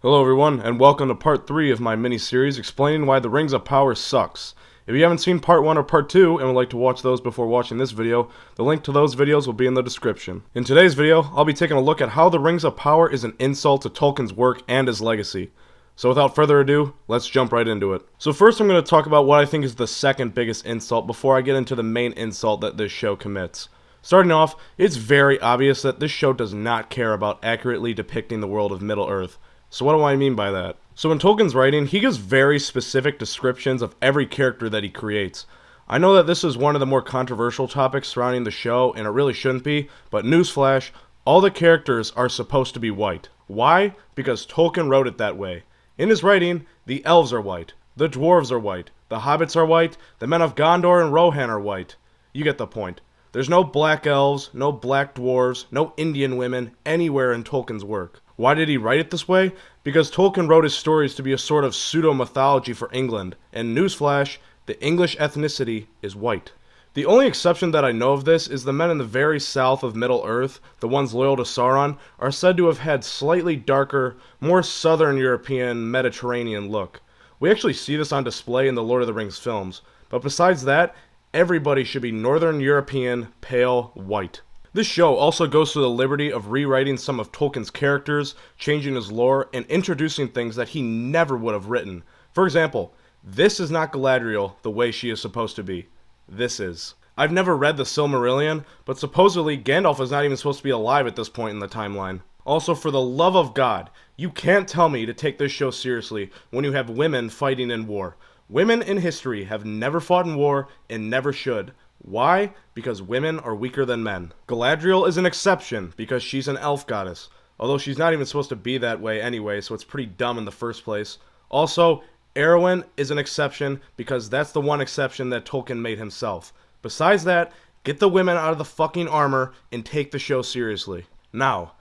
Hello everyone, and welcome to part 3 of my mini-series explaining why the Rings of Power sucks. If you haven't seen part 1 or part 2 and would like to watch those before watching this video, the link to those videos will be in the description. In today's video, I'll be taking a look at how the Rings of Power is an insult to Tolkien's work and his legacy. So without further ado, let's jump right into it. So first I'm going to talk about what I think is the second biggest insult before I get into the main insult that this show commits. Starting off, it's very obvious that this show does not care about accurately depicting the world of Middle-earth. So what do I mean by that? So in Tolkien's writing, he gives very specific descriptions of every character that he creates. I know that this is one of the more controversial topics surrounding the show, and it really shouldn't be, but newsflash, all the characters are supposed to be white. Why? Because Tolkien wrote it that way. In his writing, the elves are white, the dwarves are white, the hobbits are white, the men of Gondor and Rohan are white. You get the point. There's no black elves, no black dwarves, no Indian women anywhere in Tolkien's work. Why did he write it this way? Because Tolkien wrote his stories to be a sort of pseudo-mythology for England, and newsflash, the English ethnicity is white. The only exception that I know of this is the men in the very south of Middle-earth, the ones loyal to Sauron, are said to have had slightly darker, more southern European, Mediterranean look. We actually see this on display in the Lord of the Rings films, but besides that, everybody should be Northern European, pale, white. This show also goes to the liberty of rewriting some of Tolkien's characters, changing his lore, and introducing things that he never would have written. For example, this is not Galadriel the way she is supposed to be. This is. I've never read the Silmarillion, but supposedly Gandalf is not even supposed to be alive at this point in the timeline. Also, for the love of God, you can't tell me to take this show seriously when you have women fighting in war. Women in history have never fought in war and never should. Why? Because women are weaker than men. Galadriel is an exception because she's an elf goddess, although she's not even supposed to be that way anyway, so it's pretty dumb in the first place. Also, Arwen is an exception because that's the one exception that Tolkien made himself. Besides that, get the women out of the fucking armor and take the show seriously. Now,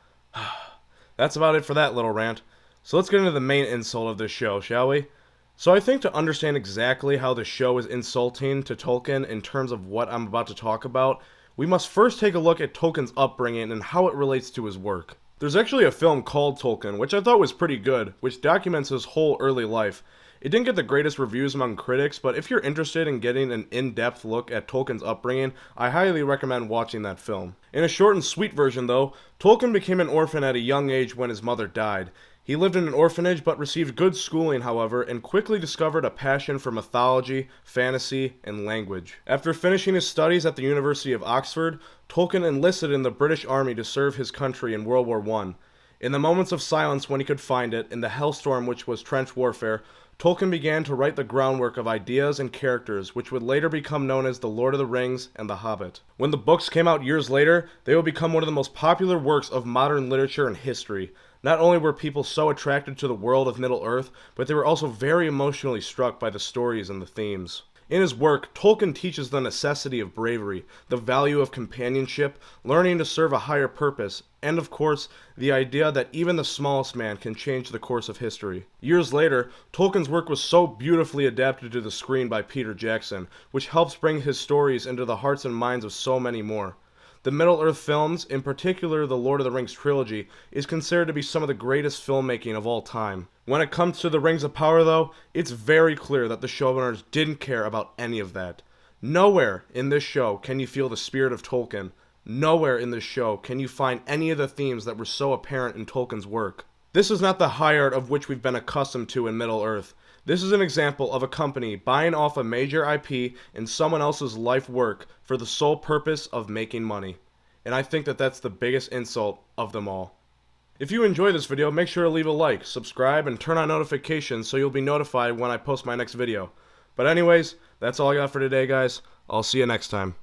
that's about it for that little rant. So let's get into the main insult of this show, shall we? So I think to understand exactly how the show is insulting to Tolkien in terms of what I'm about to talk about, we must first take a look at Tolkien's upbringing and how it relates to his work. There's actually a film called Tolkien, which I thought was pretty good, which documents his whole early life. It didn't get the greatest reviews among critics, but if you're interested in getting an in-depth look at Tolkien's upbringing, I highly recommend watching that film. In a short and sweet version though, Tolkien became an orphan at a young age when his mother died. He lived in an orphanage but received good schooling, however, and quickly discovered a passion for mythology, fantasy, and language. After finishing his studies at the University of Oxford, Tolkien enlisted in the British Army to serve his country in World War I. In the moments of silence when he could find it, in the hellstorm which was trench warfare, Tolkien began to write the groundwork of ideas and characters which would later become known as The Lord of the Rings and The Hobbit. When the books came out years later, they would become one of the most popular works of modern literature and history. Not only were people so attracted to the world of Middle-earth, but they were also very emotionally struck by the stories and the themes. In his work, Tolkien teaches the necessity of bravery, the value of companionship, learning to serve a higher purpose, and of course, the idea that even the smallest man can change the course of history. Years later, Tolkien's work was so beautifully adapted to the screen by Peter Jackson, which helps bring his stories into the hearts and minds of so many more. The Middle-earth films, in particular the Lord of the Rings trilogy, is considered to be some of the greatest filmmaking of all time. When it comes to the Rings of Power though, it's very clear that the showrunners didn't care about any of that. Nowhere in this show can you feel the spirit of Tolkien. Nowhere in this show can you find any of the themes that were so apparent in Tolkien's work. This is not the high art of which we've been accustomed to in Middle-earth. This is an example of a company buying off a major IP and someone else's life work for the sole purpose of making money. And I think that that's the biggest insult of them all. If you enjoyed this video, make sure to leave a like, subscribe, and turn on notifications so you'll be notified when I post my next video. But anyways, that's all I got for today, guys. I'll see you next time.